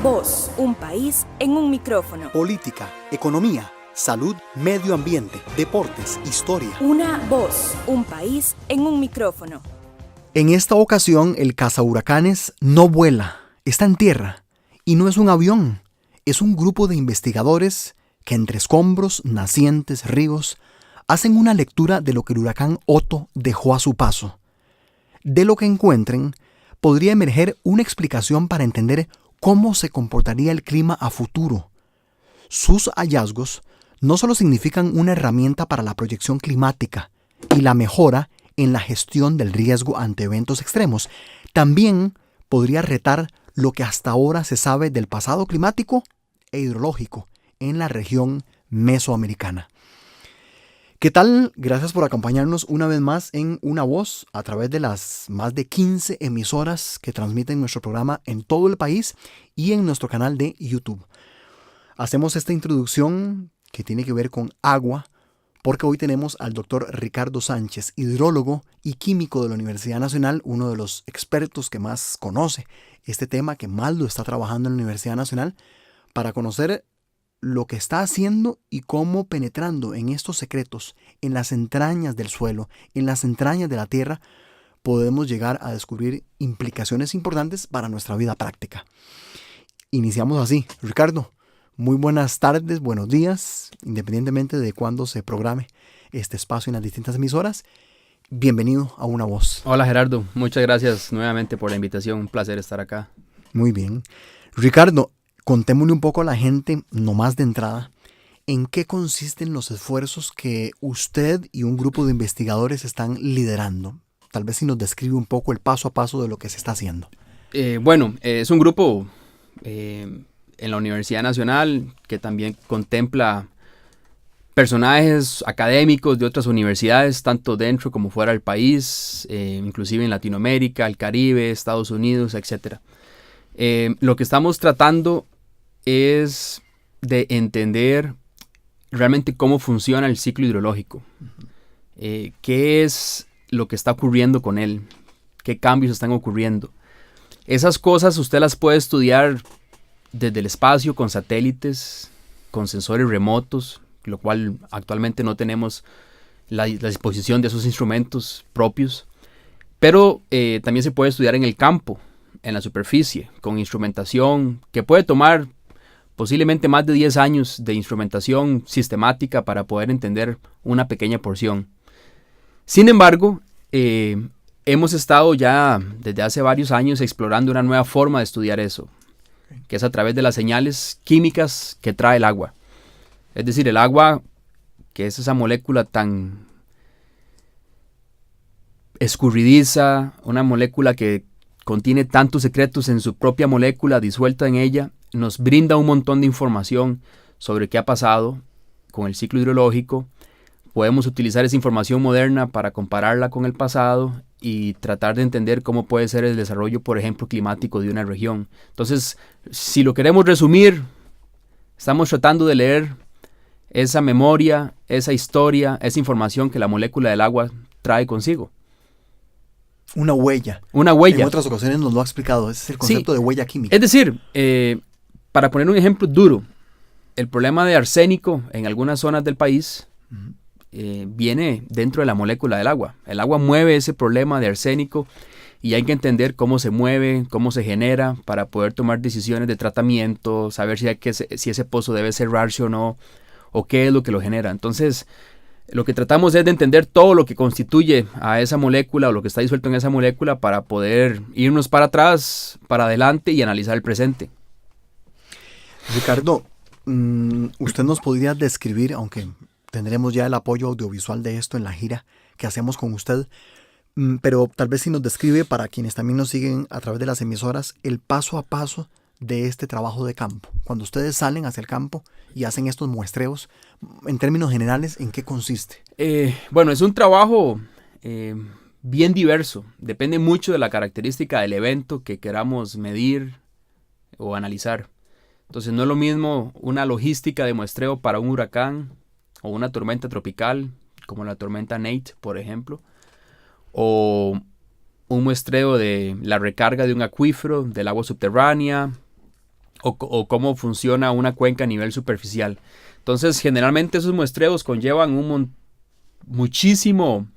voz, un país en un micrófono. Política, economía, salud, medio ambiente, deportes, historia. Una voz, un país en un micrófono. En esta ocasión, el cazahuracanes no vuela, está en tierra. Y no es un avión, es un grupo de investigadores que entre escombros, nacientes, ríos, hacen una lectura de lo que el huracán Otto dejó a su paso. De lo que encuentren, podría emerger una explicación para entender cómo se comportaría el clima a futuro. Sus hallazgos no solo significan una herramienta para la proyección climática y la mejora en la gestión del riesgo ante eventos extremos, también podría retar lo que hasta ahora se sabe del pasado climático e hidrológico en la región mesoamericana. ¿Qué tal? Gracias por acompañarnos una vez más en Una Voz a través de las más de 15 emisoras que transmiten nuestro programa en todo el país y en nuestro canal de YouTube. Hacemos esta introducción que tiene que ver con agua porque hoy tenemos al doctor Ricardo Sánchez, hidrólogo y químico de la Universidad Nacional, uno de los expertos que más conoce este tema, que más lo está trabajando en la Universidad Nacional, para conocer lo que está haciendo y cómo penetrando en estos secretos, en las entrañas del suelo, en las entrañas de la tierra, podemos llegar a descubrir implicaciones importantes para nuestra vida práctica. Iniciamos así. Ricardo, muy buenas tardes, buenos días, independientemente de cuándo se programe este espacio en las distintas emisoras. Bienvenido a Una Voz. Hola Gerardo, muchas gracias nuevamente por la invitación, un placer estar acá. Muy bien. Ricardo, contémosle un poco a la gente, nomás de entrada, en qué consisten los esfuerzos que usted y un grupo de investigadores están liderando. Tal vez si nos describe un poco el paso a paso de lo que se está haciendo. Es un grupo en la Universidad Nacional que también contempla personajes académicos de otras universidades, tanto dentro como fuera del país, inclusive en Latinoamérica, el Caribe, Estados Unidos, etc. Lo que estamos tratando es de entender realmente cómo funciona el ciclo hidrológico, qué es lo que está ocurriendo con él, qué cambios están ocurriendo. Esas cosas usted las puede estudiar desde el espacio con satélites, con sensores remotos, lo cual actualmente no tenemos la disposición de esos instrumentos propios, pero también se puede estudiar en el campo, en la superficie, con instrumentación que puede tomar posiblemente más de 10 años de instrumentación sistemática para poder entender una pequeña porción. Sin embargo, hemos estado ya desde hace varios años explorando una nueva forma de estudiar eso, que es a través de las señales químicas que trae el agua. Es decir, el agua, que es esa molécula tan escurridiza, una molécula que contiene tantos secretos en su propia molécula disuelta en ella, nos brinda un montón de información sobre qué ha pasado con el ciclo hidrológico. Podemos utilizar esa información moderna para compararla con el pasado y tratar de entender cómo puede ser el desarrollo, por ejemplo, climático de una región. Entonces, si lo queremos resumir, estamos tratando de leer esa memoria, esa historia, esa información que la molécula del agua trae consigo. Una huella. Una huella. En otras ocasiones nos lo ha explicado. Ese es el concepto de huella química. Es decir, para poner un ejemplo duro, el problema de arsénico en algunas zonas del país viene dentro de la molécula del agua. El agua mueve ese problema de arsénico y hay que entender cómo se mueve, cómo se genera para poder tomar decisiones de tratamiento, saber si ese pozo debe cerrarse o no, o qué es lo que lo genera. Entonces, lo que tratamos es de entender todo lo que constituye a esa molécula o lo que está disuelto en esa molécula para poder irnos para atrás, para adelante y analizar el presente. Ricardo, usted nos podría describir, aunque tendremos ya el apoyo audiovisual de esto en la gira que hacemos con usted, pero tal vez si nos describe para quienes también nos siguen a través de las emisoras el paso a paso de este trabajo de campo. Cuando ustedes salen hacia el campo y hacen estos muestreos, en términos generales, ¿en qué consiste? Es un trabajo bien diverso. Depende mucho de la característica del evento que queramos medir o analizar. Entonces no es lo mismo una logística de muestreo para un huracán o una tormenta tropical, como la tormenta Nate, por ejemplo, o un muestreo de la recarga de un acuífero, del agua subterránea, o cómo funciona una cuenca a nivel superficial. Entonces, generalmente esos muestreos conllevan muchísimo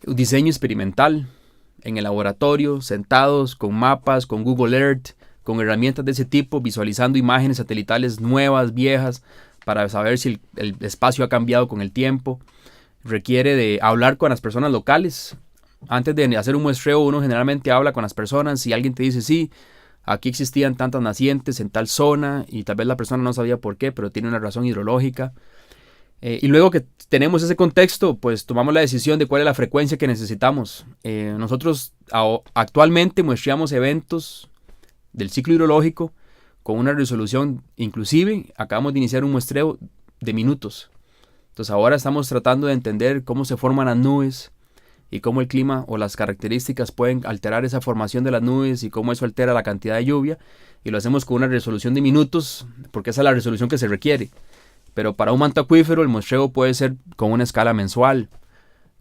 diseño experimental en el laboratorio, sentados con mapas, con Google Earth, con herramientas de ese tipo, visualizando imágenes satelitales nuevas, viejas, para saber si el espacio ha cambiado con el tiempo. Requiere de hablar con las personas locales. Antes de hacer un muestreo, uno generalmente habla con las personas. Si alguien te dice, sí, aquí existían tantas nacientes en tal zona, y tal vez la persona no sabía por qué, pero tiene una razón hidrológica. Y luego que tenemos ese contexto, pues tomamos la decisión de cuál es la frecuencia que necesitamos. Nosotros actualmente muestreamos eventos del ciclo hidrológico con una resolución, inclusive acabamos de iniciar un muestreo de minutos. Entonces ahora estamos tratando de entender cómo se forman las nubes y cómo el clima o las características pueden alterar esa formación de las nubes y cómo eso altera la cantidad de lluvia, y lo hacemos con una resolución de minutos porque esa es la resolución que se requiere. Pero para un manto acuífero el muestreo puede ser con una escala mensual.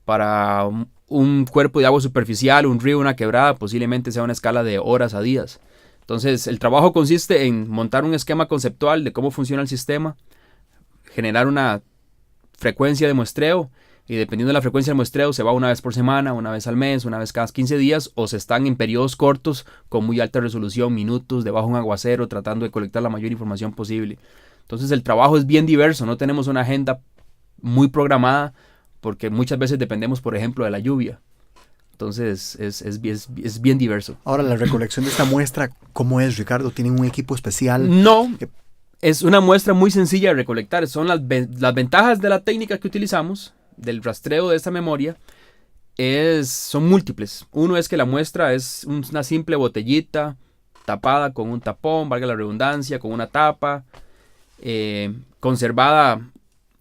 Para un cuerpo de agua superficial, un río, una quebrada, posiblemente sea una escala de horas a días. Entonces el trabajo consiste en montar un esquema conceptual de cómo funciona el sistema, generar una frecuencia de muestreo, y dependiendo de la frecuencia del muestreo se va una vez por semana, una vez al mes, una vez cada 15 días, o se están en periodos cortos con muy alta resolución, minutos, debajo de un aguacero, tratando de colectar la mayor información posible. Entonces el trabajo es bien diverso, no tenemos una agenda muy programada porque muchas veces dependemos, por ejemplo, de la lluvia. Entonces es bien diverso. Ahora, la recolección de esta muestra, ¿cómo es, Ricardo? ¿Tienen un equipo especial? No, es una muestra muy sencilla de recolectar. Son las ventajas de la técnica que utilizamos, del rastreo de esta memoria, son múltiples. Uno es que la muestra es una simple botellita tapada con un tapón, valga la redundancia, con una tapa, conservada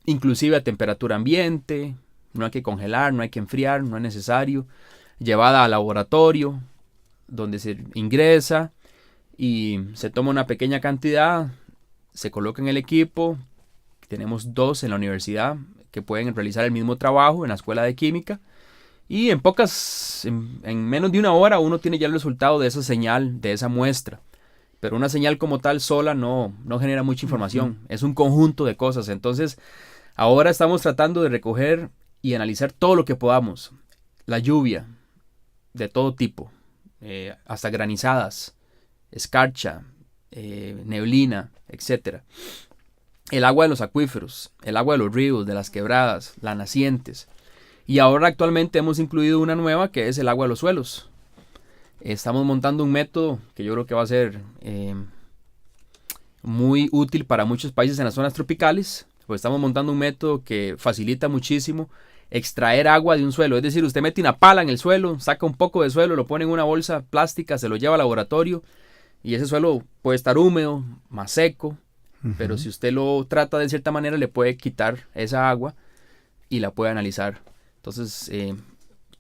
inclusive a temperatura ambiente, no hay que congelar, no hay que enfriar, no es necesario, llevada al laboratorio donde se ingresa y se toma una pequeña cantidad, se coloca en el equipo. Tenemos 2 en la universidad que pueden realizar el mismo trabajo en la escuela de química, y en menos de una hora uno tiene ya el resultado de esa señal, de esa muestra. Pero una señal como tal sola no genera mucha información. Es un conjunto de cosas. Entonces, ahora estamos tratando de recoger y analizar todo lo que podamos. La lluvia, de todo tipo, hasta granizadas, escarcha, neblina, etc. El agua de los acuíferos, el agua de los ríos, de las quebradas, las nacientes. Y ahora actualmente hemos incluido una nueva que es el agua de los suelos. Estamos montando un método que yo creo que va a ser muy útil para muchos países en las zonas tropicales. Pues estamos montando un método que facilita muchísimo extraer agua de un suelo. Es decir, usted mete una pala en el suelo, saca un poco de suelo, lo pone en una bolsa plástica, se lo lleva al laboratorio, y ese suelo puede estar húmedo, más seco, pero si usted lo trata de cierta manera le puede quitar esa agua y la puede analizar. Entonces,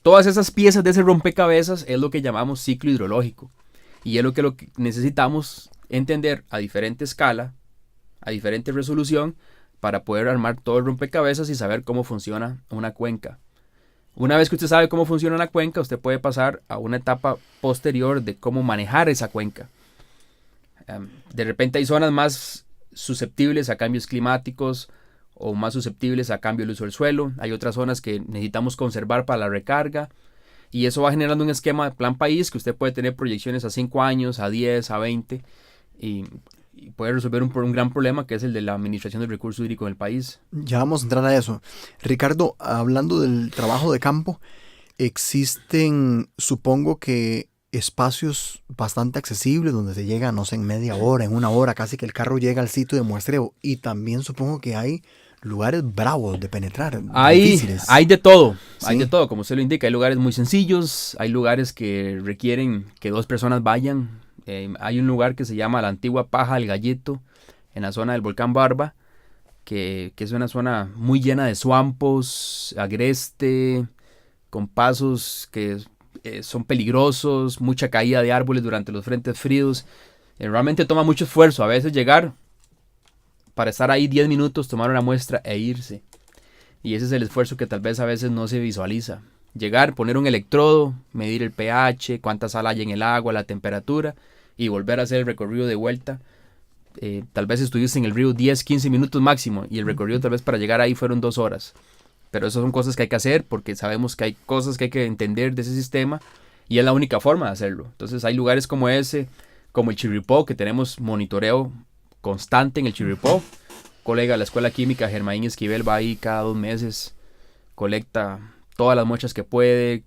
todas esas piezas de ese rompecabezas es lo que llamamos ciclo hidrológico, y es lo que necesitamos entender a diferente escala, a diferente resolución, para poder armar todo el rompecabezas y saber cómo funciona una cuenca. Una vez que usted sabe cómo funciona una cuenca, usted puede pasar a una etapa posterior de cómo manejar esa cuenca. De repente hay zonas más susceptibles a cambios climáticos o más susceptibles a cambio del uso del suelo. Hay otras zonas que necesitamos conservar para la recarga, y eso va generando un esquema de plan país que usted puede tener proyecciones a 5 años, a 10, a 20, y puede resolver un gran problema, que es el de la administración del recurso hídrico en el país. Ya vamos a entrar a eso. Ricardo, hablando del trabajo de campo, existen, supongo que, espacios bastante accesibles donde se llega, no sé, en media hora, en una hora, casi que el carro llega al sitio de muestreo. Y también supongo que hay lugares bravos de penetrar, difíciles. Hay de todo, ¿Sí? hay de todo, como usted lo indica. Hay lugares muy sencillos, hay lugares que requieren que 2 personas vayan. Hay un lugar que se llama la antigua Paja del Gallito, en la zona del volcán Barba, que es una zona muy llena de suampos, agreste, con pasos que son peligrosos, mucha caída de árboles durante los frentes fríos. Realmente toma mucho esfuerzo a veces llegar para estar ahí 10 minutos, tomar una muestra e irse. Y ese es el esfuerzo que tal vez a veces no se visualiza. Llegar, poner un electrodo, medir el pH, cuánta sal hay en el agua, la temperatura, y volver a hacer el recorrido de vuelta. Tal vez estuviste en el río 10, 15 minutos máximo y el recorrido tal vez para llegar ahí fueron 2 horas. Pero esas son cosas que hay que hacer porque sabemos que hay cosas que hay que entender de ese sistema y es la única forma de hacerlo. Entonces hay lugares como ese, como el Chirripó, que tenemos monitoreo constante en el Chirripó. Colega de la Escuela Química, Germain Esquivel, va ahí cada 2 meses, colecta todas las muestras que puede,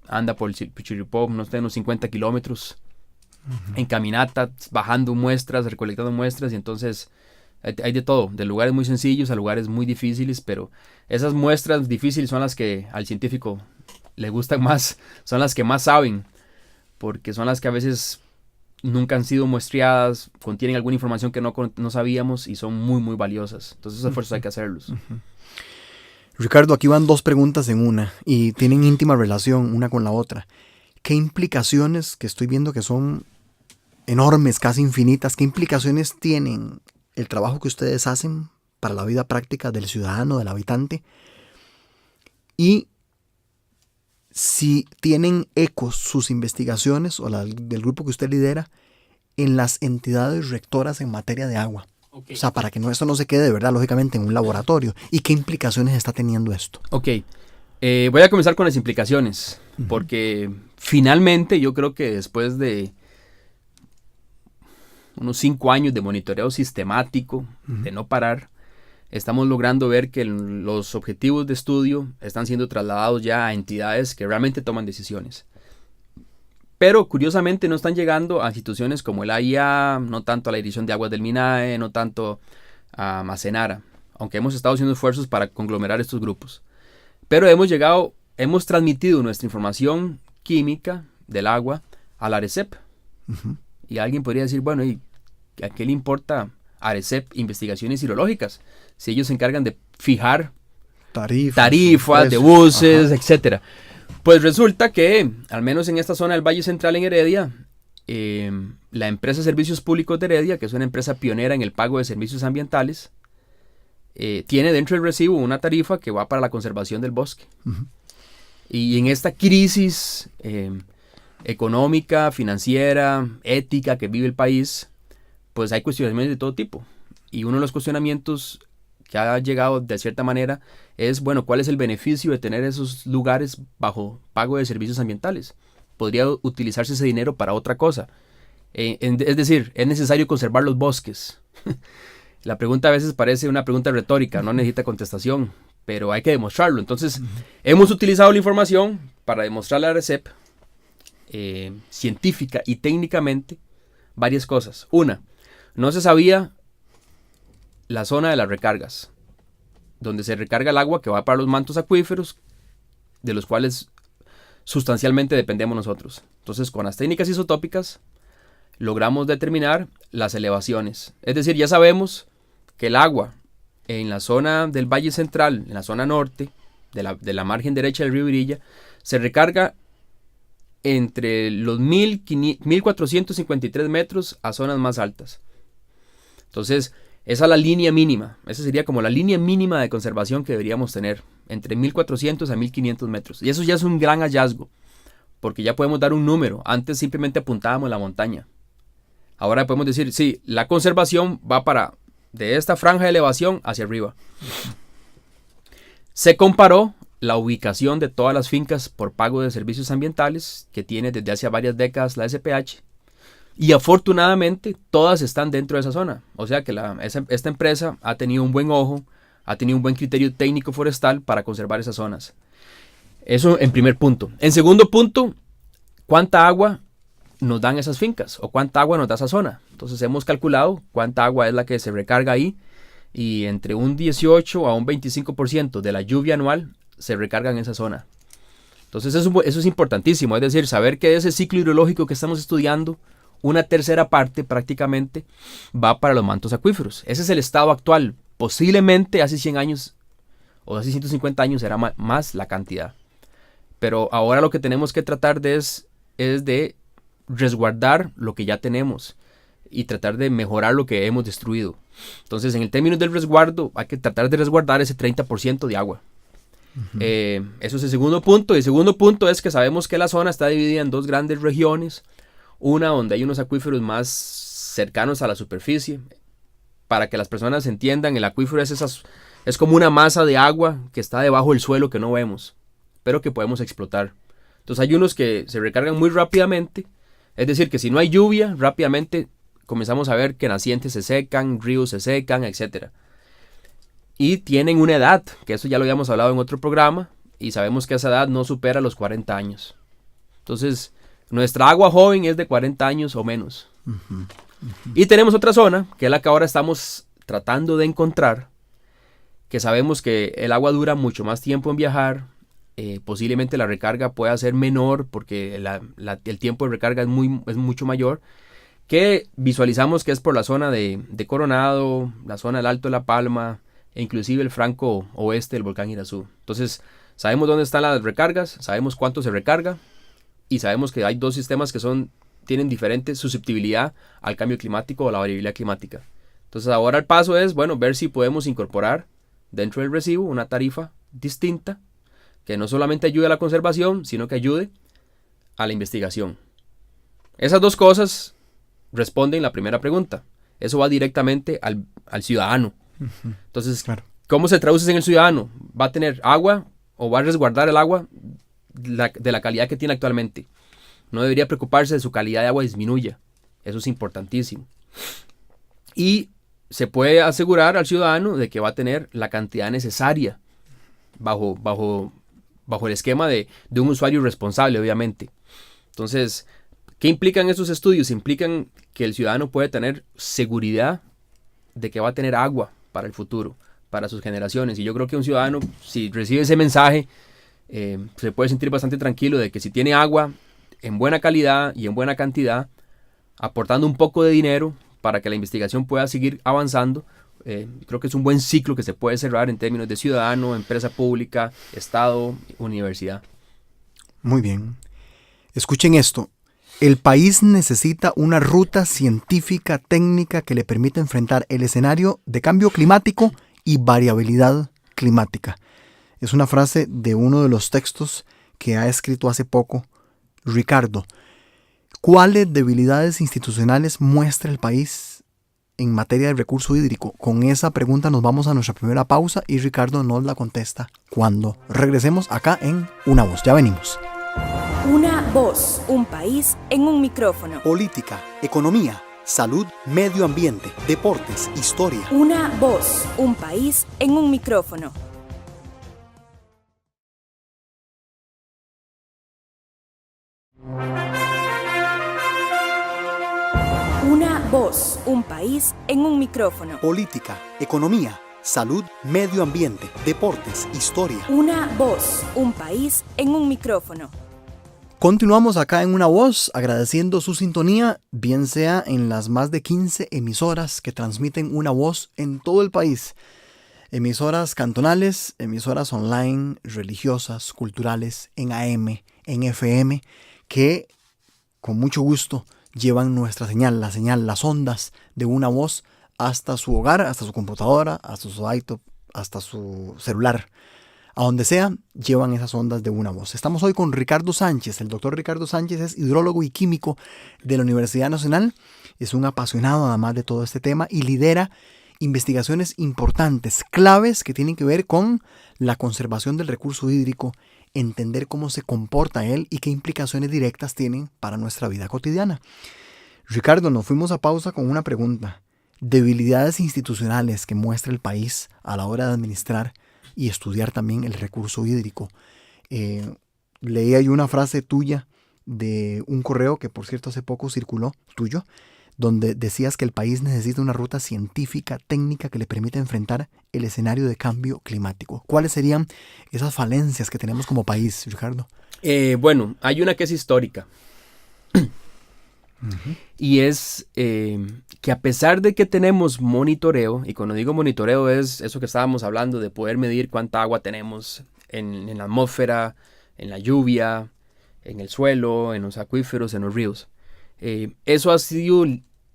anda por el Chirripó, unos 50 kilómetros, en caminata, bajando muestras, recolectando muestras, y entonces hay de todo, de lugares muy sencillos a lugares muy difíciles, pero esas muestras difíciles son las que al científico le gustan más, son las que más saben, porque son las que a veces nunca han sido muestreadas, contienen alguna información que no sabíamos y son muy, muy valiosas. Entonces esos esfuerzos hay que hacerlos. Ricardo, aquí van 2 preguntas en una y tienen íntima relación una con la otra. ¿Qué implicaciones, que estoy viendo que son enormes, casi infinitas, qué implicaciones tienen el trabajo que ustedes hacen para la vida práctica del ciudadano, del habitante? Y si tienen ecos sus investigaciones o la del grupo que usted lidera en las entidades rectoras en materia de agua. Okay. O sea, para que esto no se quede de verdad, lógicamente, en un laboratorio. ¿Y qué implicaciones está teniendo esto? Ok, voy a comenzar con las implicaciones, porque finalmente yo creo que después de unos 5 años de monitoreo sistemático, de no parar, estamos logrando ver que los objetivos de estudio están siendo trasladados ya a entidades que realmente toman decisiones. Pero curiosamente no están llegando a instituciones como el AIA, no tanto a la Dirección de Aguas del MINAE, no tanto a Macenara, aunque hemos estado haciendo esfuerzos para conglomerar estos grupos. Pero hemos transmitido nuestra información química del agua a la ARECEP. Y alguien podría decir, bueno, ¿y a qué le importa ARECEP investigaciones hidrológicas? Si ellos se encargan de fijar tarifas de buses, etcétera. Pues resulta que, al menos en esta zona del Valle Central en Heredia, la empresa Servicios Públicos de Heredia, que es una empresa pionera en el pago de servicios ambientales, tiene dentro del recibo una tarifa que va para la conservación del bosque. Y en esta crisis económica, financiera, ética que vive el país, pues hay cuestionamientos de todo tipo. Y uno de los cuestionamientos que ha llegado de cierta manera es, bueno, ¿cuál es el beneficio de tener esos lugares bajo pago de servicios ambientales? ¿Podría utilizarse ese dinero para otra cosa? Es decir, ¿es necesario conservar los bosques? La pregunta a veces parece una pregunta retórica, no necesita contestación, pero hay que demostrarlo. Entonces, hemos utilizado la información para demostrarle a la ARECEP, científica y técnicamente, varias cosas. Una, no se sabía la zona de las recargas, donde se recarga el agua que va para los mantos acuíferos, de los cuales sustancialmente dependemos nosotros. Entonces, con las técnicas isotópicas, logramos determinar las elevaciones. Es decir, ya sabemos que el agua en la zona del Valle Central, en la zona norte, de la margen derecha del río Virilla, se recarga entre los 1453 metros a zonas más altas. Entonces, esa es la línea mínima. Esa sería como la línea mínima de conservación que deberíamos tener, entre 1400 a 1500 metros. Y eso ya es un gran hallazgo, porque ya podemos dar un número. Antes simplemente apuntábamos la montaña. Ahora podemos decir, sí, la conservación va de esta franja de elevación hacia arriba. Se comparó la ubicación de todas las fincas por pago de servicios ambientales que tiene desde hace varias décadas la SPH. Y afortunadamente todas están dentro de esa zona. O sea que esta empresa ha tenido un buen ojo, ha tenido un buen criterio técnico forestal para conservar esas zonas. Eso en primer punto. En segundo punto, ¿cuánta agua nos dan esas fincas? ¿O cuánta agua nos da esa zona? Entonces hemos calculado cuánta agua es la que se recarga ahí. Y entre un 18 a un 25% de la lluvia anual se recarga en esa zona. Entonces eso es importantísimo. Es decir, saber que ese ciclo hidrológico que estamos estudiando, una tercera parte prácticamente va para los mantos acuíferos. Ese es el estado actual. Posiblemente hace 100 años o hace 150 años era más la cantidad. Pero ahora lo que tenemos que tratar es de resguardar lo que ya tenemos y tratar de mejorar lo que hemos destruido. Entonces, en el término del resguardo, hay que tratar de resguardar ese 30% de agua. Eso es el segundo punto. Y el segundo punto es que sabemos que la zona está dividida en 2 grandes regiones. una donde hay unos acuíferos más cercanos a la superficie. Para que las personas entiendan, el acuífero es como una masa de agua que está debajo del suelo que no vemos, pero que podemos explotar. Entonces hay unos que se recargan muy rápidamente, es decir, que si no hay lluvia, rápidamente comenzamos a ver que nacientes se secan, ríos se secan, etc. Y tienen una edad, que eso ya lo habíamos hablado en otro programa, y sabemos que esa edad no supera los 40 años. Entonces, nuestra agua joven es de 40 años o menos. Y tenemos otra zona, que es la que ahora estamos tratando de encontrar, que sabemos que el agua dura mucho más tiempo en viajar, posiblemente la recarga pueda ser menor, porque el tiempo de recarga es mucho mayor, que visualizamos que es por la zona de Coronado, la zona del Alto de La Palma, e inclusive el franco oeste del volcán Irazú. Entonces, sabemos dónde están las recargas, sabemos cuánto se recarga, y sabemos que hay dos sistemas que tienen diferente susceptibilidad al cambio climático o la variabilidad climática. Entonces ahora el paso es, bueno, ver si podemos incorporar dentro del recibo una tarifa distinta que no solamente ayude a la conservación, sino que ayude a la investigación. Esas dos cosas responden la primera pregunta. Eso va directamente al ciudadano. Entonces, claro, ¿cómo se traduce en el ciudadano? ¿Va a tener agua o va a resguardar el agua de la calidad que tiene actualmente? No debería preocuparse de su calidad de agua disminuya. Eso es importantísimo. Y se puede asegurar al ciudadano de que va a tener la cantidad necesaria bajo el esquema de un usuario responsable, obviamente. Entonces, ¿qué implican esos estudios? Implican que el ciudadano puede tener seguridad de que va a tener agua para el futuro, para sus generaciones. Y yo creo que un ciudadano, si recibe ese mensaje, se puede sentir bastante tranquilo de que si tiene agua en buena calidad y en buena cantidad, aportando un poco de dinero para que la investigación pueda seguir avanzando, creo que es un buen ciclo que se puede cerrar en términos de ciudadano, empresa pública, Estado, universidad. Muy bien. Escuchen esto. El país necesita una ruta científica técnica que le permita enfrentar el escenario de cambio climático y variabilidad climática. Es una frase de uno de los textos que ha escrito hace poco Ricardo. ¿Cuáles debilidades institucionales muestra el país en materia de recurso hídrico? Con esa pregunta nos vamos a nuestra primera pausa y Ricardo nos la contesta cuando regresemos acá en Una Voz. Ya venimos. Una voz, un país en un micrófono. Política, economía, salud, medio ambiente, deportes, historia. Una voz, un país en un micrófono. Una voz, un país en un micrófono. Política, economía, salud, medio ambiente, deportes, historia. Una voz, un país en un micrófono. Continuamos acá en Una Voz, agradeciendo su sintonía, bien sea en las más de 15 emisoras que transmiten Una Voz en todo el país. Emisoras cantonales, emisoras online, religiosas, culturales, en AM, en FM, que con mucho gusto llevan nuestra señal, las ondas de Una Voz hasta su hogar, hasta su computadora, hasta su iPod, hasta su celular. A donde sea, llevan esas ondas de Una Voz. Estamos hoy con Ricardo Sánchez. El doctor Ricardo Sánchez es hidrólogo y químico de la Universidad Nacional. Es un apasionado además de todo este tema y lidera investigaciones importantes, claves que tienen que ver con la conservación del recurso hídrico, entender cómo se comporta él y qué implicaciones directas tienen para nuestra vida cotidiana. Ricardo, nos fuimos a pausa con una pregunta. Debilidades institucionales que muestra el país a la hora de administrar y estudiar también el recurso hídrico. Leía yo una frase tuya de un correo que por cierto hace poco circuló, tuyo, donde decías que el país necesita una ruta científica, técnica que le permita enfrentar el escenario de cambio climático. ¿Cuáles serían esas falencias que tenemos como país, Ricardo? Bueno, hay una que es histórica. Y es que a pesar de que tenemos monitoreo, y cuando digo monitoreo es eso que estábamos hablando de poder medir cuánta agua tenemos en la atmósfera, en la lluvia, en el suelo, en los acuíferos, en los ríos. Eso ha sido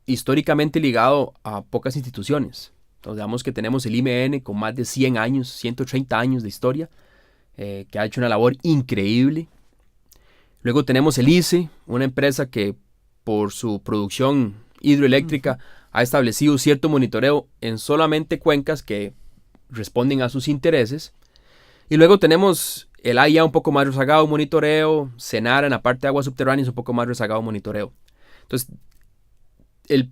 históricamente ligado a pocas instituciones. Entonces, digamos que tenemos el IMN con más de 100 años, 130 años de historia, que ha hecho una labor increíble. Luego tenemos el ICE, una empresa que por su producción hidroeléctrica, ha establecido cierto monitoreo en solamente cuencas que responden a sus intereses. Y luego tenemos el AIA un poco más rezagado monitoreo, Senara en la parte de aguas subterráneas un poco más rezagado monitoreo. Entonces,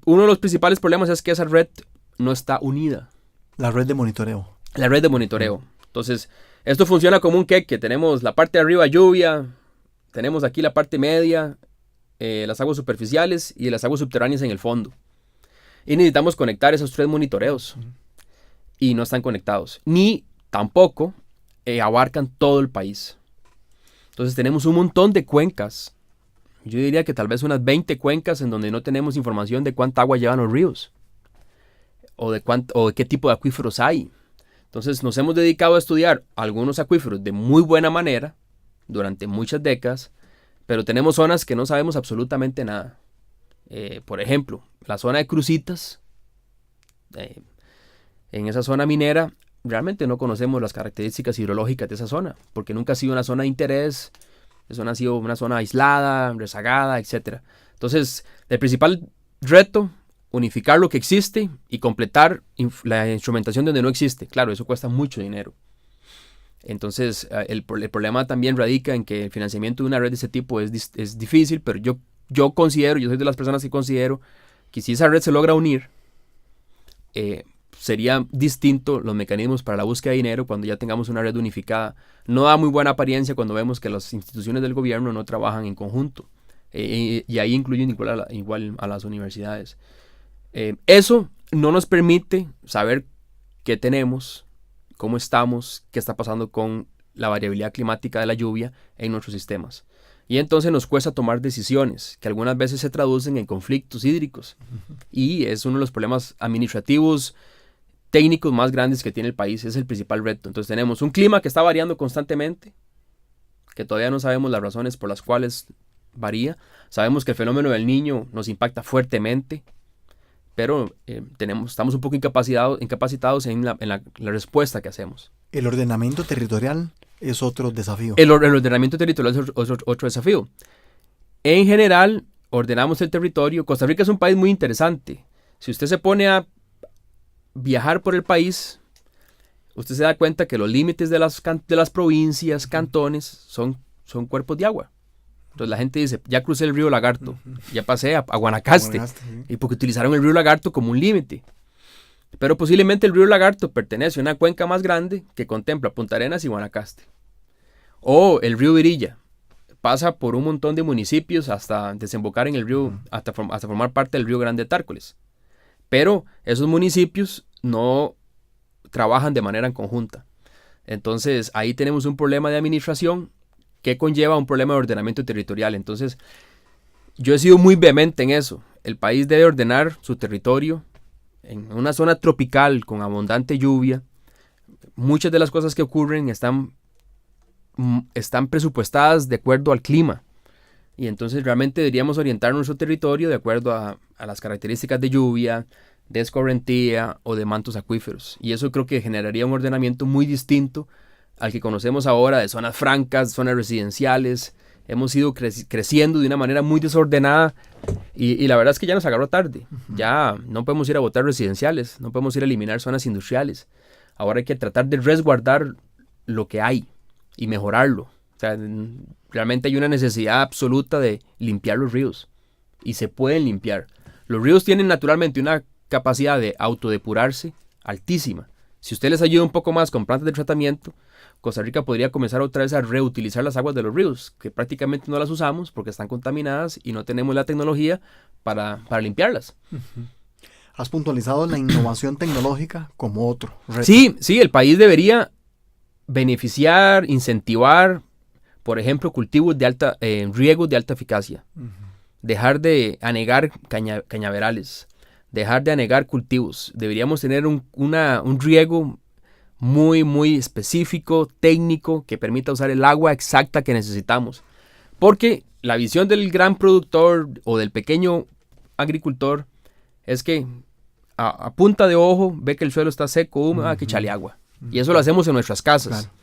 uno de los principales problemas es que esa red no está unida. La red de monitoreo. La red de monitoreo. Entonces, esto funciona como un queque. Tenemos la parte de arriba lluvia, tenemos aquí la parte media, las aguas superficiales y las aguas subterráneas en el fondo. Y necesitamos conectar esos 3 monitoreos. Y no están conectados. Ni tampoco abarcan todo el país. Entonces tenemos un montón de cuencas. Yo diría que tal vez unas 20 cuencas en donde no tenemos información de cuánta agua llevan los ríos. O de qué tipo de acuíferos hay. Entonces nos hemos dedicado a estudiar algunos acuíferos de muy buena manera durante muchas décadas, pero tenemos zonas que no sabemos absolutamente nada. Por ejemplo, la zona de Cruzitas, en esa zona minera, realmente no conocemos las características hidrológicas de esa zona, porque nunca ha sido una zona de interés, ha sido una zona aislada, rezagada, etc. Entonces, el principal reto, unificar lo que existe y completar la instrumentación donde no existe. Claro, eso cuesta mucho dinero. Entonces, el problema también radica en que el financiamiento de una red de ese tipo es difícil, pero yo soy de las personas que considero que si esa red se logra unir, sería distinto los mecanismos para la búsqueda de dinero cuando ya tengamos una red unificada. No da muy buena apariencia cuando vemos que las instituciones del gobierno no trabajan en conjunto. Y ahí incluyen igual a las universidades. Eso no nos permite saber qué tenemos, cómo estamos, qué está pasando con la variabilidad climática de la lluvia en nuestros sistemas. Y entonces nos cuesta tomar decisiones que algunas veces se traducen en conflictos hídricos. Y es uno de los problemas administrativos, técnicos más grandes que tiene el país. Es el principal reto. Entonces tenemos un clima que está variando constantemente, que todavía no sabemos las razones por las cuales varía. Sabemos que el fenómeno del Niño nos impacta fuertemente, pero estamos un poco incapacitados en la respuesta que hacemos. El ordenamiento territorial es otro desafío. El ordenamiento territorial es otro desafío. En general, ordenamos el territorio. Costa Rica es un país muy interesante. Si usted se pone a viajar por el país, usted se da cuenta que los límites de las provincias, cantones, son cuerpos de agua. Entonces la gente dice, ya crucé el río Lagarto, ya pasé a Guanacaste, sí. Y porque utilizaron el río Lagarto como un límite. Pero posiblemente el río Lagarto pertenece a una cuenca más grande que contempla Punta Arenas y Guanacaste. O el río Virilla pasa por un montón de municipios hasta desembocar en el río, hasta formar parte del río Grande Tárcoles. Pero esos municipios no trabajan de manera conjunta. Entonces ahí tenemos un problema de administración que conlleva un problema de ordenamiento territorial. Entonces yo he sido muy vehemente en eso. El país debe ordenar su territorio en una zona tropical con abundante lluvia. Muchas de las cosas que ocurren están presupuestadas de acuerdo al clima. Y entonces realmente deberíamos orientar nuestro territorio de acuerdo a las características de lluvia, de escorrentía o de mantos acuíferos. Y eso creo que generaría un ordenamiento muy distinto al que conocemos ahora de zonas francas, zonas residenciales. Hemos ido creciendo de una manera muy desordenada y la verdad es que ya nos agarró tarde. Ya no podemos ir a botar residenciales, no podemos ir a eliminar zonas industriales. Ahora hay que tratar de resguardar lo que hay y mejorarlo. O sea, realmente hay una necesidad absoluta de limpiar los ríos y se pueden limpiar. Los ríos tienen naturalmente una capacidad de autodepurarse altísima. Si usted les ayuda un poco más con plantas de tratamiento, Costa Rica podría comenzar otra vez a reutilizar las aguas de los ríos, que prácticamente no las usamos porque están contaminadas y no tenemos la tecnología para limpiarlas. Has puntualizado la innovación tecnológica como otro reto. Sí, el país debería beneficiar, incentivar, por ejemplo, cultivos de riegos de alta eficacia. Dejar de anegar cañaverales, dejar de anegar cultivos. Deberíamos tener un riego muy, muy específico, técnico, que permita usar el agua exacta que necesitamos. Porque la visión del gran productor o del pequeño agricultor es que a punta de ojo ve que el suelo está seco, húmedo, hay que echarle agua. Y eso lo hacemos en nuestras casas. Claro.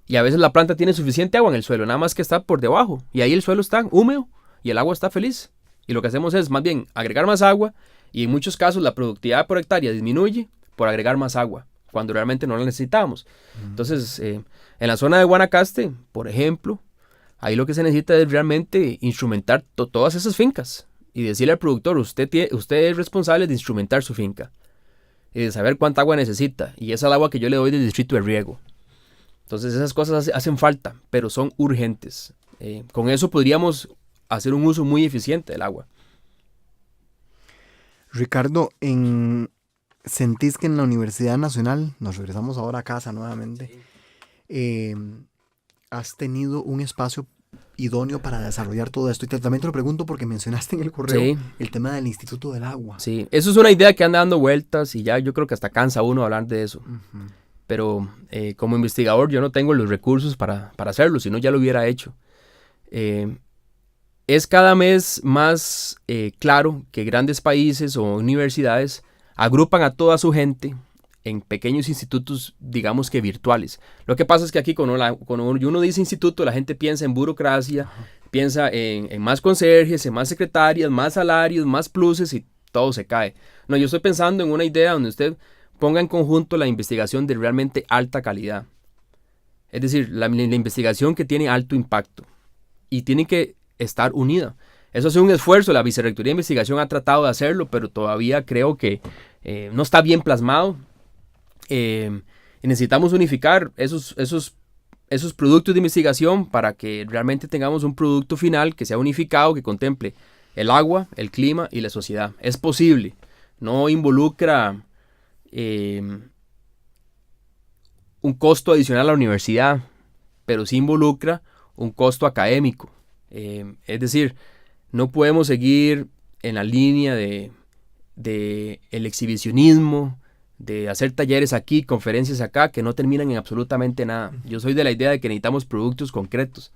Y a veces la planta tiene suficiente agua en el suelo, nada más que está por debajo. Y ahí el suelo está húmedo y el agua está feliz. Y lo que hacemos es más bien agregar más agua y en muchos casos la productividad por hectárea disminuye por agregar más agua, cuando realmente no la necesitamos. Entonces, en la zona de Guanacaste, por ejemplo, ahí lo que se necesita es realmente instrumentar todas esas fincas y decirle al productor, usted es responsable de instrumentar su finca y de saber cuánta agua necesita, y esa es el agua que yo le doy del distrito de riego. Entonces esas cosas hacen falta, pero son urgentes. Con eso podríamos hacer un uso muy eficiente del agua. Ricardo, ¿sentís que en la Universidad Nacional, nos regresamos ahora a casa nuevamente, has tenido un espacio idóneo para desarrollar todo esto? Y también te lo pregunto porque mencionaste en el correo el tema del Instituto del Agua. Sí, eso es una idea que anda dando vueltas y ya yo creo que hasta cansa uno hablar de eso. Pero como investigador yo no tengo los recursos para hacerlo, si no ya lo hubiera hecho. Es cada vez más claro que grandes países o universidades agrupan a toda su gente en pequeños institutos, digamos que virtuales. Lo que pasa es que aquí cuando uno dice instituto, la gente piensa en burocracia, piensa en más conserjes, en más secretarias, más salarios, más pluses y todo se cae. No, yo estoy pensando en una idea donde usted ponga en conjunto la investigación de realmente alta calidad. Es decir, la investigación que tiene alto impacto y tiene que estar unida. Eso es un esfuerzo, la Vicerrectoría de Investigación ha tratado de hacerlo, pero todavía creo que no está bien plasmado. Necesitamos unificar esos productos de investigación para que realmente tengamos un producto final que sea unificado, que contemple el agua, el clima y la sociedad. Es posible, no involucra un costo adicional a la universidad, pero sí involucra un costo académico. Es decir, no podemos seguir en la línea de el exhibicionismo, de hacer talleres aquí, conferencias acá, que no terminan en absolutamente nada. Yo soy de la idea de que necesitamos productos concretos.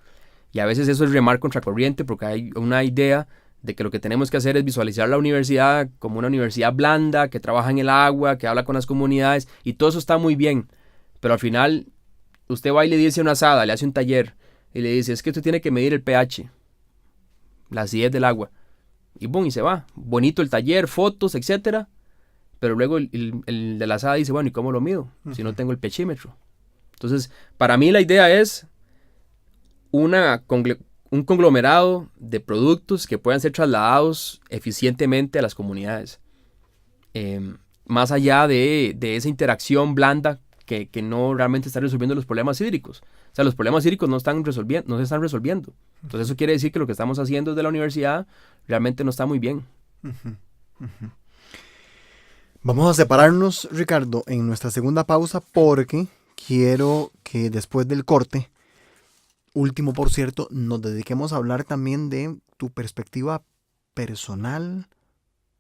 Y a veces eso es remar contracorriente porque hay una idea de que lo que tenemos que hacer es visualizar la universidad como una universidad blanda, que trabaja en el agua, que habla con las comunidades, y todo eso está muy bien. Pero al final, usted va y le dice una asada, le hace un taller, y le dice, es que usted tiene que medir el pH, la acidez del agua. Y boom, y se va. Bonito el taller, fotos, etcétera. Pero luego el de la asada dice, bueno, ¿y cómo lo mido? Si no tengo el pHímetro. Entonces, para mí la idea es un conglomerado de productos que puedan ser trasladados eficientemente a las comunidades. Más allá de esa interacción blanda que no realmente está resolviendo los problemas hídricos. O sea, los problemas hídricos no se están resolviendo. Entonces eso quiere decir que lo que estamos haciendo desde la universidad realmente no está muy bien. Vamos a separarnos, Ricardo, en nuestra segunda pausa porque quiero que después del corte, último por cierto, nos dediquemos a hablar también de tu perspectiva personal,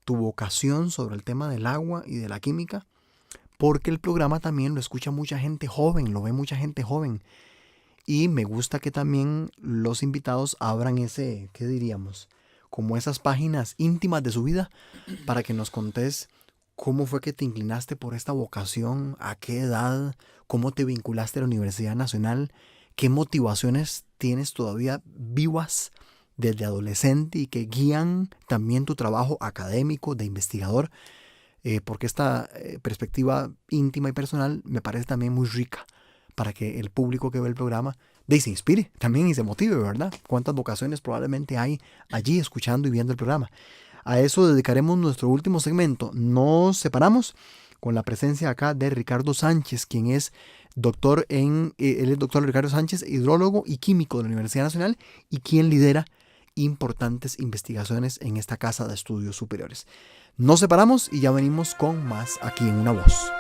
tu vocación sobre el tema del agua y de la química, porque el programa también lo escucha mucha gente joven, lo ve mucha gente joven. Y me gusta que también los invitados abran ese, ¿qué diríamos? Como esas páginas íntimas de su vida para que nos contés cómo fue que te inclinaste por esta vocación, a qué edad, cómo te vinculaste a la Universidad Nacional, qué motivaciones tienes todavía vivas desde adolescente y que guían también tu trabajo académico de investigador, porque esta perspectiva íntima y personal me parece también muy rica para que el público que ve el programa se inspire también y se motive, ¿verdad? ¿Cuántas vocaciones probablemente hay allí escuchando y viendo el programa? A eso dedicaremos nuestro último segmento. Nos separamos con la presencia acá de Ricardo Sánchez, quien es doctor él es doctor Ricardo Sánchez, hidrólogo y químico de la Universidad Nacional y quien lidera importantes investigaciones en esta casa de estudios superiores. Nos separamos y ya venimos con más aquí en Una Voz.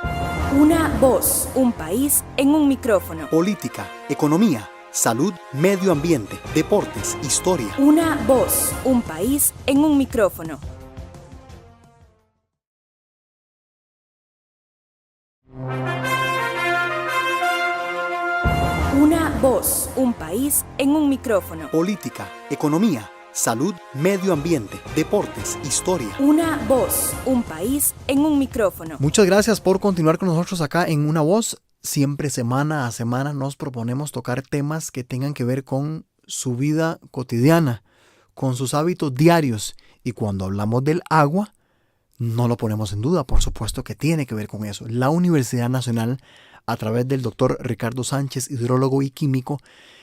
Una voz, un país en un micrófono. Política, economía, salud, medio ambiente, deportes, historia. Una voz, un país en un micrófono. Una voz, un país en un micrófono. Política, economía, salud, medio ambiente, deportes, historia. Una voz, un país en un micrófono. Muchas gracias por continuar con nosotros acá en Una Voz. Siempre semana a semana nos proponemos tocar temas que tengan que ver con su vida cotidiana, con sus hábitos diarios. Y cuando hablamos del agua, no lo ponemos en duda, por supuesto que tiene que ver con eso. La Universidad Nacional, a través del doctor Ricardo Sánchez, hidrólogo y químico,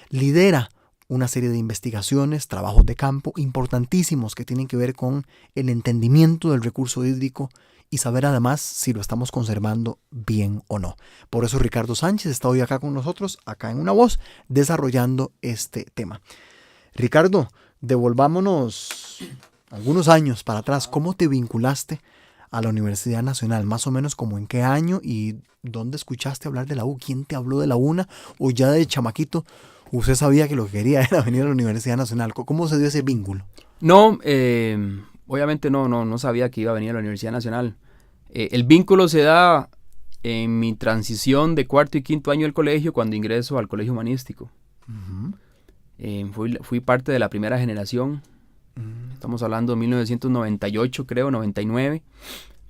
lidera una serie de investigaciones, trabajos de campo importantísimos que tienen que ver con el entendimiento del recurso hídrico y saber además si lo estamos conservando bien o no. Por eso Ricardo Sánchez está hoy acá con nosotros, acá en Una Voz, desarrollando este tema. Ricardo, devolvámonos algunos años para atrás. ¿Cómo te vinculaste a la Universidad Nacional? Más o menos como en qué año y dónde escuchaste hablar de la U. ¿Quién te habló de la UNA? ¿O ya de chamaquito usted sabía que lo que quería era venir a la Universidad Nacional? ¿Cómo se dio ese vínculo? No, obviamente no sabía que iba a venir a la Universidad Nacional. El vínculo se da en mi transición de cuarto y quinto año del colegio cuando ingreso al colegio humanístico. Fui parte de la primera generación. Estamos hablando de 1998, creo, 99,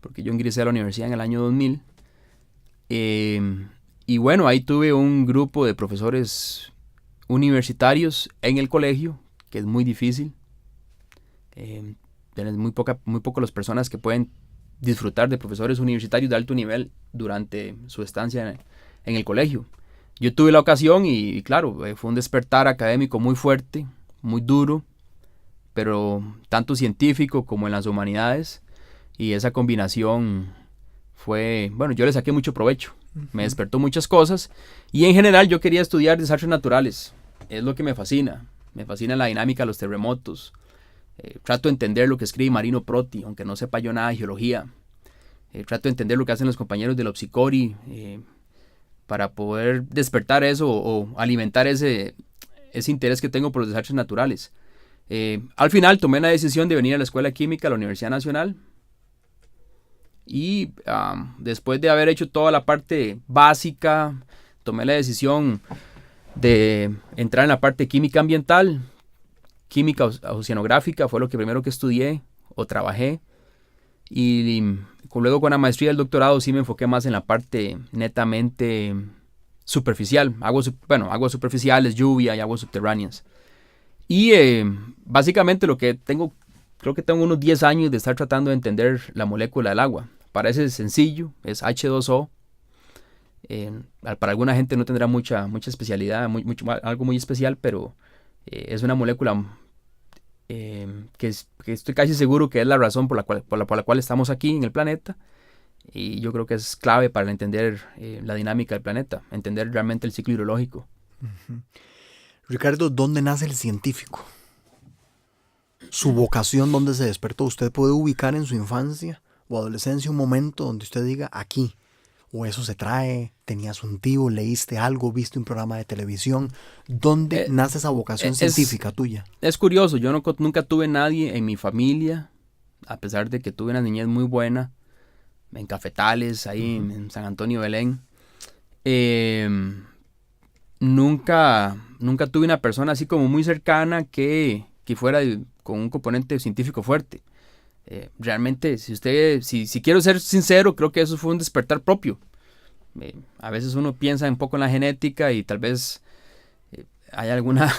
porque yo ingresé a la universidad en el año 2000. Y bueno, ahí tuve un grupo de profesores universitarios en el colegio, que es muy difícil. Muy poco las personas que pueden disfrutar de profesores universitarios de alto nivel durante su estancia en el colegio. Yo tuve la ocasión y claro, fue un despertar académico muy fuerte, muy duro, pero tanto científico como en las humanidades, y esa combinación fue, bueno, yo le saqué mucho provecho, me despertó muchas cosas, y en general yo quería estudiar desastres naturales, es lo que me fascina la dinámica de los terremotos. Trato de entender lo que escribe Marino Proti, aunque no sepa yo nada de geología. Trato de entender lo que hacen los compañeros de la Opsicori, para poder despertar eso o alimentar ese interés que tengo por los desastres naturales. Al final tomé la decisión de venir a la Escuela de Química a la Universidad Nacional y después de haber hecho toda la parte básica, tomé la decisión de entrar en la parte de química ambiental. Química oceanográfica fue lo que primero que estudié o trabajé, y luego con la maestría y el doctorado sí me enfoqué más en la parte netamente superficial, aguas superficiales, lluvia y aguas subterráneas. Y básicamente creo que tengo unos 10 años de estar tratando de entender la molécula del agua. Parece sencillo, es H2O. Para alguna gente no tendrá mucha especialidad, algo muy especial, pero es una molécula que estoy casi seguro que es la razón por la cual estamos aquí en el planeta, y yo creo que es clave para entender la dinámica del planeta, entender realmente el ciclo hidrológico. Ricardo, ¿dónde nace el científico? ¿Su vocación dónde se despertó? ¿Usted puede ubicar en su infancia o adolescencia un momento donde usted diga aquí? ¿O eso se trae? ¿Tenías un tío? ¿Leíste algo? ¿Viste un programa de televisión? ¿Dónde nace esa vocación científica tuya? Es curioso, yo nunca tuve nadie en mi familia, a pesar de que tuve una niñez muy buena, en Cafetales, ahí en San Antonio, Belén. Nunca tuve una persona así como muy cercana que fuera con un componente científico fuerte. Realmente, si quiero ser sincero, creo que eso fue un despertar propio. A veces uno piensa un poco en la genética y tal vez hay alguna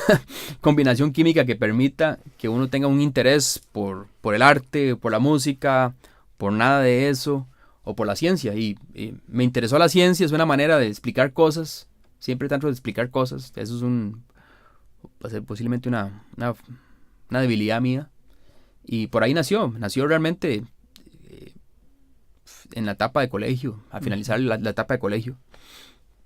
combinación química que permita que uno tenga un interés por el arte, por la música, por nada de eso, o por la ciencia. Y me interesó la ciencia, es una manera de explicar cosas. Siempre trato de explicar cosas. Eso es posiblemente una debilidad mía. Y por ahí nació realmente en la etapa de colegio, al finalizar la etapa de colegio.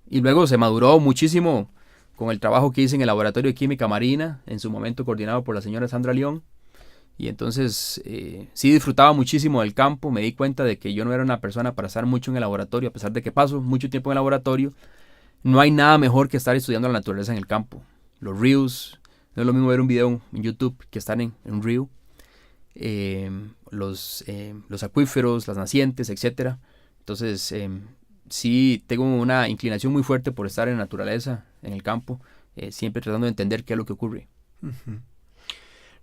Y luego se maduró muchísimo con el trabajo que hice en el Laboratorio de Química Marina, en su momento coordinado por la señora Sandra León. Y entonces sí disfrutaba muchísimo del campo. Me di cuenta de que yo no era una persona para estar mucho en el laboratorio, a pesar de que paso mucho tiempo en el laboratorio. No hay nada mejor que estar estudiando la naturaleza en el campo. Los ríos, no es lo mismo ver un video en YouTube que estar en un río. Los acuíferos, las nacientes, etcétera. Entonces sí tengo una inclinación muy fuerte por estar en la naturaleza, en el campo, siempre tratando de entender qué es lo que ocurre.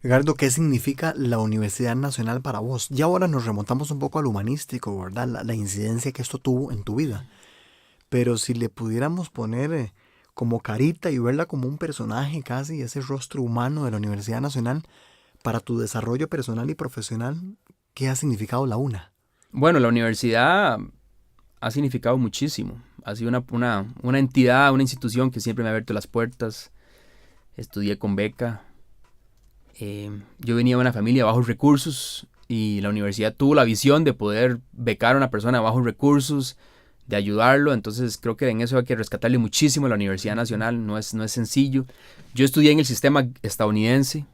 Ricardo, ¿qué significa la Universidad Nacional para vos? Ya ahora nos remontamos un poco al humanístico, ¿verdad? La incidencia que esto tuvo en tu vida. Pero si le pudiéramos poner como carita y verla como un personaje casi, ese rostro humano de la Universidad Nacional, Para tu desarrollo personal y profesional, ¿qué ha significado la UNA? Bueno, la universidad ha significado muchísimo. Ha sido una entidad, una institución que siempre me ha abierto las puertas. Estudié con beca. Yo venía de una familia de bajos recursos y la universidad tuvo la visión de poder becar a una persona de bajos recursos, de ayudarlo. Entonces creo que en eso hay que rescatarle muchísimo a la Universidad Nacional. No es sencillo. Yo estudié en el sistema estadounidense,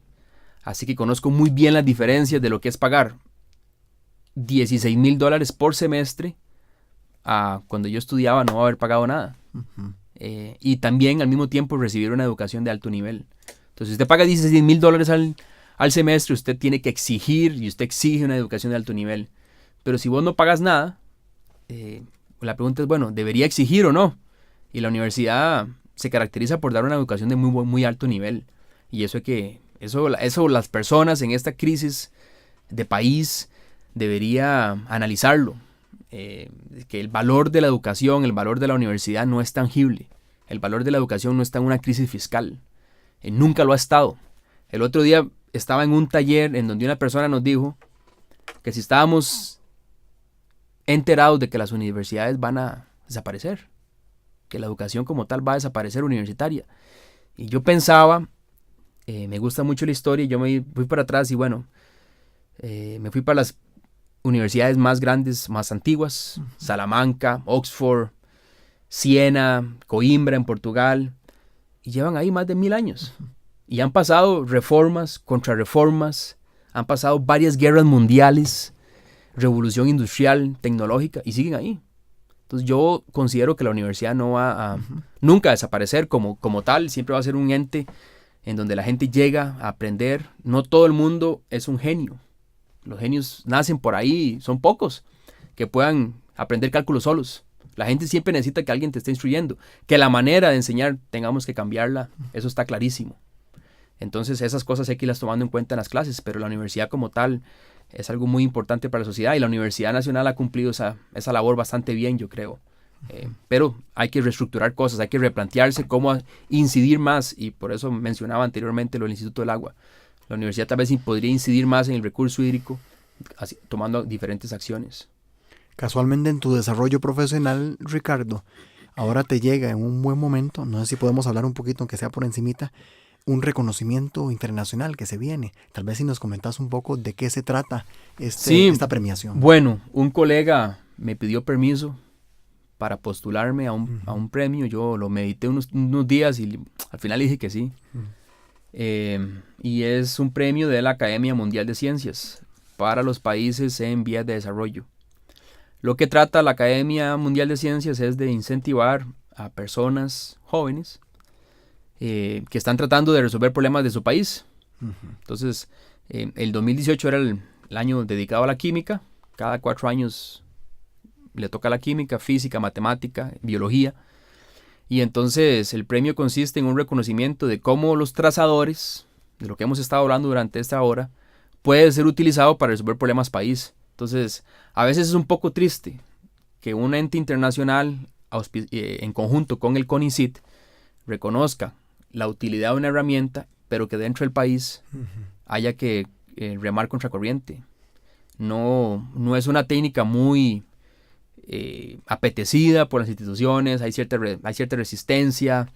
así que conozco muy bien las diferencias de lo que es pagar $16,000 por semestre a cuando yo estudiaba no haber pagado nada. Uh-huh. Y también al mismo tiempo recibir una educación de alto nivel. Entonces, si usted paga $16,000 al semestre, usted tiene que exigir y usted exige una educación de alto nivel. Pero si vos no pagas nada, la pregunta es, bueno, ¿debería exigir o no? Y la universidad se caracteriza por dar una educación de muy alto nivel. Y eso las personas en esta crisis de país debería analizarlo. Que el valor de la educación, el valor de la universidad no es tangible. El valor de la educación no está en una crisis fiscal. Nunca lo ha estado. El otro día estaba en un taller en donde una persona nos dijo que si estábamos enterados de que las universidades van a desaparecer, que la educación como tal va a desaparecer universitaria. Y yo pensaba, me gusta mucho la historia, y yo me fui para atrás y bueno, me fui para las universidades más grandes, más antiguas, uh-huh. Salamanca, Oxford, Siena, Coimbra en Portugal, y llevan ahí más de 1000 años. Uh-huh. Y han pasado reformas, contrarreformas, han pasado varias guerras mundiales, revolución industrial, tecnológica, y siguen ahí. Entonces yo considero que la universidad no va a uh-huh. nunca a desaparecer como tal, siempre va a ser un ente en donde la gente llega a aprender. No todo el mundo es un genio. Los genios nacen por ahí, son pocos que puedan aprender cálculos solos. La gente siempre necesita que alguien te esté instruyendo. Que la manera de enseñar tengamos que cambiarla, eso está clarísimo. Entonces esas cosas hay que irlas tomando en cuenta en las clases, pero la universidad como tal es algo muy importante para la sociedad y la Universidad Nacional ha cumplido esa labor bastante bien, yo creo. Pero hay que reestructurar cosas, hay que replantearse cómo incidir más, y por eso mencionaba anteriormente lo del Instituto del Agua. La universidad tal vez podría incidir más en el recurso hídrico, tomando diferentes acciones. Casualmente en tu desarrollo profesional, Ricardo, ahora te llega en un buen momento, no sé si podemos hablar un poquito, aunque sea por encimita, un reconocimiento internacional que se viene. Tal vez si nos comentas un poco de qué se trata esta premiación. Bueno, un colega me pidió permiso para postularme a un premio. Yo lo medité unos días y al final dije que sí. Y es un premio de la Academia Mundial de Ciencias para los países en vías de desarrollo. Lo que trata la Academia Mundial de Ciencias es de incentivar a personas jóvenes que están tratando de resolver problemas de su país. Uh-huh. Entonces, el 2018 era el año dedicado a la química. Cada 4 años le toca la química, física, matemática, biología. Y entonces el premio consiste en un reconocimiento de cómo los trazadores, de lo que hemos estado hablando durante esta hora, puede ser utilizado para resolver problemas país. Entonces, a veces es un poco triste que un ente internacional en conjunto con el CONICYT reconozca la utilidad de una herramienta, pero que dentro del país uh-huh. haya que remar contracorriente. No es una técnica muy apetecida por las instituciones, hay cierta resistencia.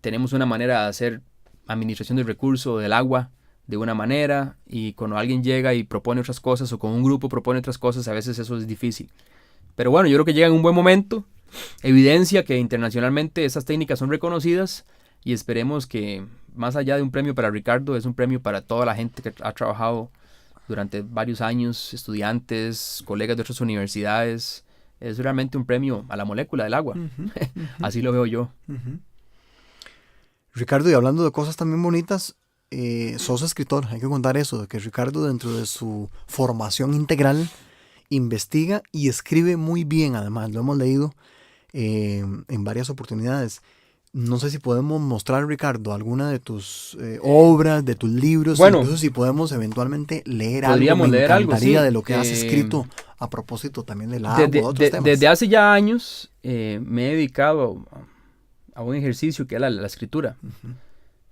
Tenemos una manera de hacer administración del recurso del agua de una manera, y cuando alguien llega y propone otras cosas, o con un grupo propone otras cosas, a veces eso es difícil. Pero bueno, yo creo que llega en un buen momento, evidencia que internacionalmente esas técnicas son reconocidas, y esperemos que más allá de un premio para Ricardo, es un premio para toda la gente que ha trabajado durante varios años, estudiantes, colegas de otras universidades. Es realmente un premio a la molécula del agua. Uh-huh, uh-huh. Así lo veo yo. Uh-huh. Ricardo, y hablando de cosas también bonitas, sos escritor, hay que contar eso, de que Ricardo, dentro de su formación integral, investiga y escribe muy bien. Además, lo hemos leído en varias oportunidades. No sé si podemos mostrar, Ricardo, alguna de tus obras, de tus libros, bueno, incluso si podemos eventualmente leer algo. Podríamos leer algo, sí. De lo que has escrito a propósito también del agua, de otros temas. Desde hace ya años me he dedicado a un ejercicio que es la escritura. Uh-huh.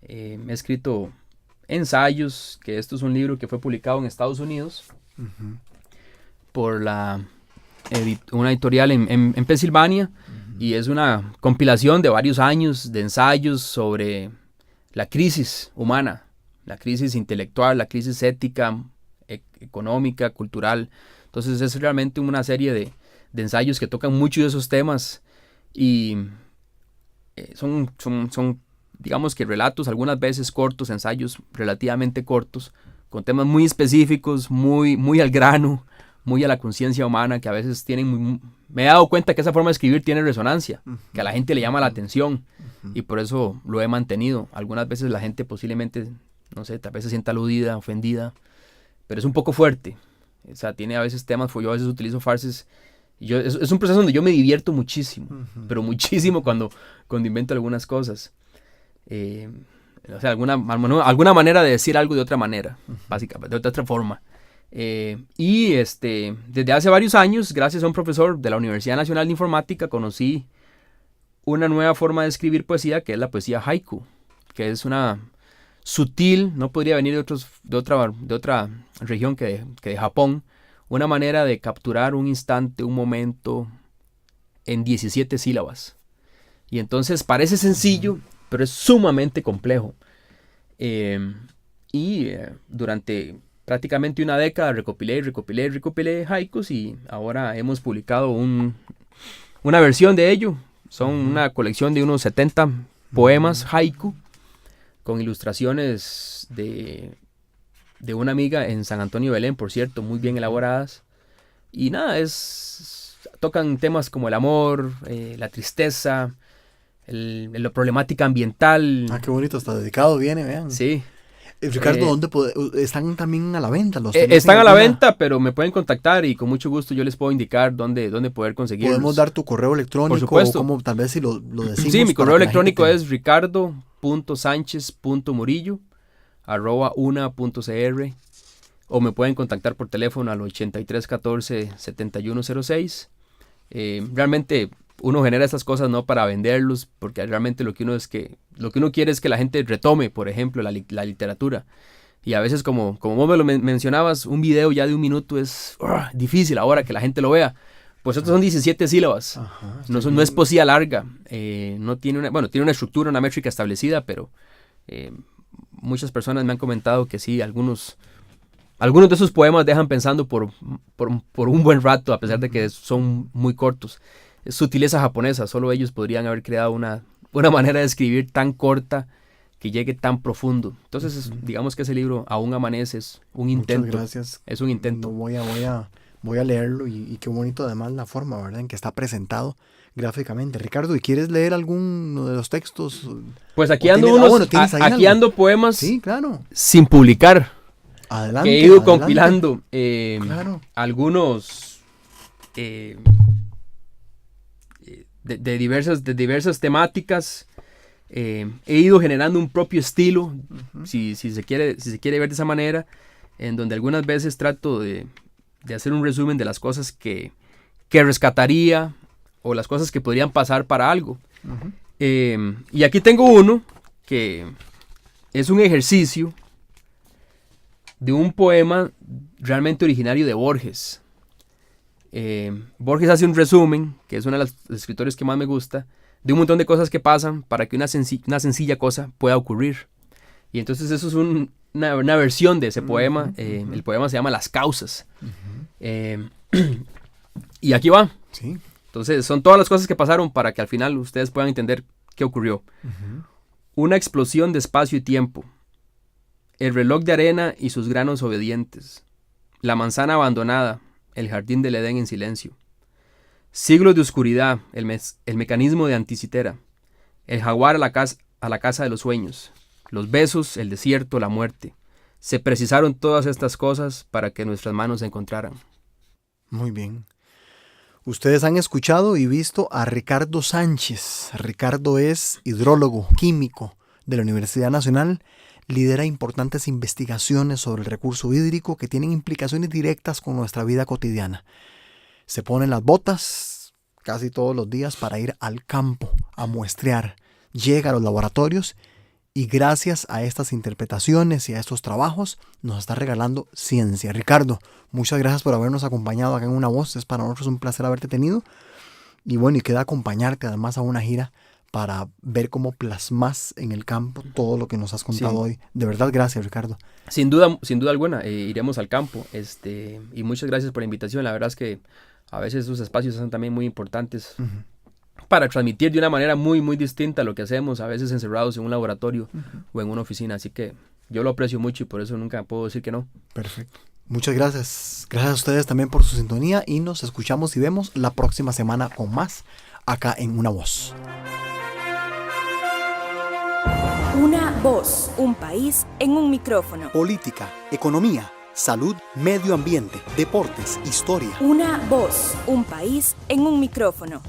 He escrito ensayos, que esto es un libro que fue publicado en Estados Unidos por una editorial en Pensilvania, y es una compilación de varios años de ensayos sobre la crisis humana, la crisis intelectual, la crisis ética, económica, cultural. Entonces es realmente una serie de ensayos que tocan mucho de esos temas, y son digamos que relatos algunas veces cortos, ensayos relativamente cortos, con temas muy específicos, muy al grano, muy a la conciencia humana, que a veces me he dado cuenta que esa forma de escribir tiene resonancia, que a la gente le llama la atención, y por eso lo he mantenido. Algunas veces la gente posiblemente, no sé, tal vez se sienta aludida, ofendida, pero es un poco fuerte. O sea, tiene a veces temas, yo a veces utilizo frases, y es un proceso donde yo me divierto muchísimo, pero muchísimo cuando invento algunas cosas. O sea, alguna manera de decir algo de otra manera, básicamente, de otra forma. Y desde hace varios años, gracias a un profesor de la Universidad Nacional de Informática, conocí una nueva forma de escribir poesía, que es la poesía haiku, que es una sutil, no podría venir de otra región que de Japón, una manera de capturar un instante, un momento en 17 sílabas. Y entonces parece sencillo, pero es sumamente complejo. Durante prácticamente una década recopilé haikus, y ahora hemos publicado una versión de ello. Son una colección de unos 70 poemas haiku con ilustraciones de una amiga en San Antonio Belén, por cierto, muy bien elaboradas. Y nada, tocan temas como el amor, la tristeza, la problemática ambiental. Qué bonito, está dedicado, viene, vean. Sí. Ricardo, ¿dónde están también a la venta? Están a la venta, pero me pueden contactar y con mucho gusto yo les puedo indicar dónde poder conseguirlos. ¿Podemos dar tu correo electrónico? Por supuesto. O como, tal vez si lo decimos. Sí, mi correo electrónico es ricardo.sanchez.murillo@una.cr, o me pueden contactar por teléfono al 8314-7106. Realmente uno genera estas cosas no para venderlos, porque realmente lo que uno quiere es que la gente retome, por ejemplo, la literatura. Y a veces, como vos me lo mencionabas, un video ya de 1 minuto es difícil ahora que la gente lo vea. Pues estos son 17 sílabas. No es poesía larga. No tiene tiene una estructura, una métrica establecida, pero muchas personas me han comentado que sí, algunos de esos poemas dejan pensando por un buen rato, a pesar de que son muy cortos. Es sutileza japonesa, solo ellos podrían haber creado una manera de escribir tan corta que llegue tan profundo. Entonces, digamos que ese libro Aún amanece, es un intento. Muchas gracias. Es un intento. Voy a leerlo, y qué bonito además la forma, ¿verdad?, en que está presentado gráficamente. Ricardo, ¿y quieres leer alguno de los textos? Pues aquí ando poemas, sí, claro, sin publicar. Adelante, que he ido compilando claro. Algunos de diversas temáticas. He ido generando un propio estilo, si se quiere ver de esa manera, en donde algunas veces trato de hacer un resumen de las cosas que rescataría, o las cosas que podrían pasar para algo. Y aquí tengo uno que es un ejercicio de un poema realmente originario de Borges. Borges hace un resumen, que es uno de los escritores que más me gusta, de un montón de cosas que pasan para que una sencilla cosa pueda ocurrir. Y entonces eso es una versión de ese poema. El poema se llama Las causas. Y aquí va. Sí. Entonces son todas las cosas que pasaron para que al final ustedes puedan entender qué ocurrió. Una explosión de espacio y tiempo. El reloj de arena y sus granos obedientes. La manzana abandonada. El jardín del Edén en silencio. Siglos de oscuridad. El mecanismo de Anticitera. El jaguar a la casa de los sueños. Los besos, el desierto, la muerte. Se precisaron todas estas cosas para que nuestras manos se encontraran. Muy bien. Ustedes han escuchado y visto a Ricardo Sánchez. Ricardo es hidrólogo, químico de la Universidad Nacional. Lidera importantes investigaciones sobre el recurso hídrico que tienen implicaciones directas con nuestra vida cotidiana. Se ponen las botas casi todos los días para ir al campo a muestrear. Llega a los laboratorios Y gracias a estas interpretaciones y a estos trabajos nos está regalando ciencia. Ricardo, muchas gracias por habernos acompañado acá en Una Voz. Es para nosotros un placer haberte tenido. Y bueno, y queda acompañarte además a una gira para ver cómo plasmas en el campo todo lo que nos has contado hoy. De verdad, gracias, Ricardo. Sin duda alguna, iremos al campo. Y muchas gracias por la invitación. La verdad es que a veces esos espacios son también muy importantes para transmitir de una manera muy, muy distinta lo que hacemos, a veces encerrados en un laboratorio o en una oficina. Así que yo lo aprecio mucho y por eso nunca puedo decir que no. Perfecto. Muchas gracias. Gracias a ustedes también por su sintonía y nos escuchamos y vemos la próxima semana con más acá en Una Voz. Una voz, un país en un micrófono. Política, economía, salud, medio ambiente, deportes, historia. Una voz, un país en un micrófono.